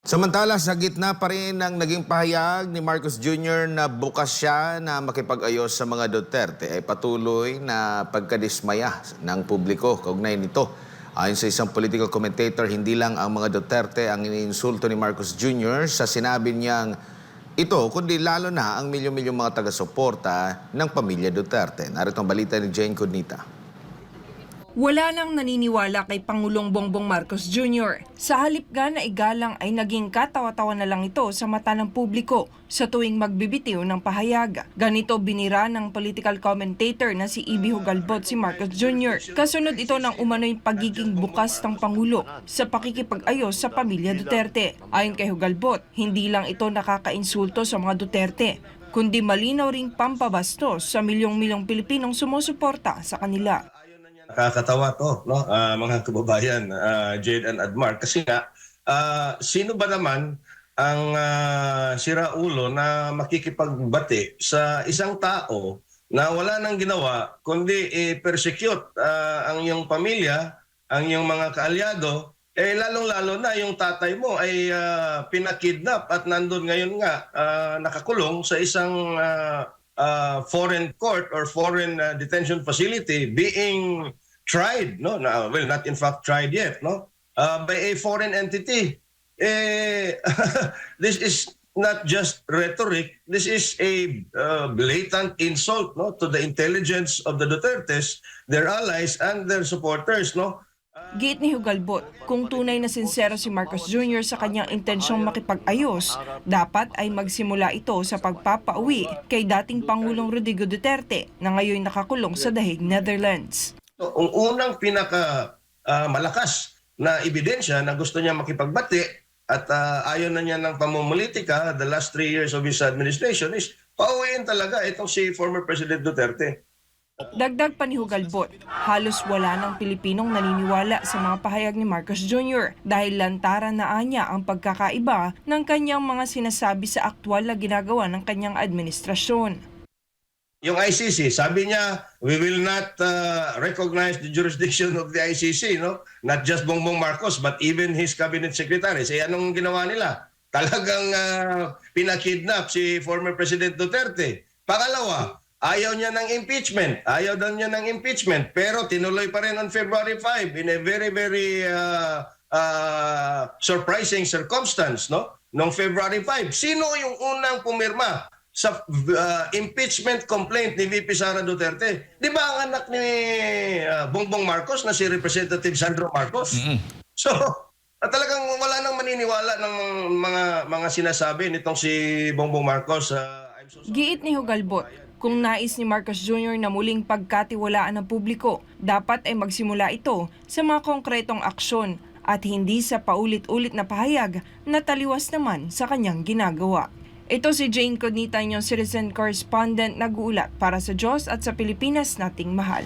Samantala, sa gitna pa rin ng naging pahayag ni Marcos Jr. na bukas siya na makipag-ayos sa mga Duterte ay patuloy na pagkadismaya ng publiko kaugnay nito. Ayon sa isang political commentator, hindi lang ang mga Duterte ang iniinsulto ni Marcos Jr. sa sinabi niyang ito, kundi lalo na ang milyon-milyong mga taga-suporta ng pamilya Duterte. Narito ang balita ni Jane Codnita. Wala nang naniniwala kay Pangulong Bongbong Marcos Jr. Sa halip nga na igalang ay naging katawa-tawa na lang ito sa mata ng publiko sa tuwing magbibitiw ng pahayag. Ganito binira ng political commentator na si Ibi Hugalbot si Marcos Jr. Kasunod ito ng umano'y pagiging bukas ng Pangulo sa pakikipag-ayos sa pamilya Duterte. Ayon kay Hugalbot, hindi lang ito nakakainsulto sa mga Duterte, kundi malinaw ring pampabastos sa milyong-milyong Pilipinong sumusuporta sa kanila. Nakakatawa to, no? Mga kababayan, Jade and Admar. Kasi nga, sino ba naman ang siraulo na makikipagbati sa isang tao na wala nang ginawa kundi i-persecute ang iyong pamilya, ang iyong mga kaalyado, lalong-lalo na yung tatay mo ay pinakidnap at nandun ngayon nga nakakulong sa isang foreign court or foreign detention facility being tried, no? Well, not in fact tried yet, no? By a foreign entity. This is not just rhetoric. This is a blatant insult, no, to the intelligence of the Dutertes, their allies, and their supporters, no? Giit ni Hugalbot, kung tunay na sincero si Marcos Jr. sa kanyang intensyong makipag-ayos, dapat ay magsimula ito sa pagpapauwi kay dating Pangulong Rodrigo Duterte na ngayon nakakulong sa The Hague, Netherlands. So, ang unang pinaka-malakas na ebidensya na gusto niya makipagbati at ayaw na niya ng pamumulitika the last 3 years of his administration is pauwiin talaga itong si former President Duterte. Dagdag pa ni Hugalbot, halos wala ng Pilipinong naniniwala sa mga pahayag ni Marcos Jr. dahil lantaran na anya ang pagkakaiba ng kanyang mga sinasabi sa aktwal na ginagawa ng kanyang administrasyon. Yung ICC, sabi niya, we will not recognize the jurisdiction of the ICC, no? Not just Bongbong Marcos, but even his cabinet secretaries. Anong ginawa nila? Talagang pinakidnap si former President Duterte. Pangalawa, ayaw niya ng impeachment. Ayaw daw niya ng impeachment. Pero tinuloy pa rin on February 5 in a very, very surprising circumstance, no? Noong February 5. Sino yung unang pumirma sa impeachment complaint ni VP Sara Duterte? Di ba ang anak ni Bongbong Marcos na si Representative Sandro Marcos? So, talagang wala nang maniniwala ng mga sinasabi nitong si Bongbong Marcos. Giit ni Hugalbot, kung nais ni Marcos Jr. na muling pagkatiwalaan ng publiko, dapat ay magsimula ito sa mga konkretong aksyon at hindi sa paulit-ulit na pahayag na taliwas naman sa kanyang ginagawa. Ito si Jane Codnita, inyong citizen correspondent, nag-uulat para sa Diyos at sa Pilipinas nating mahal.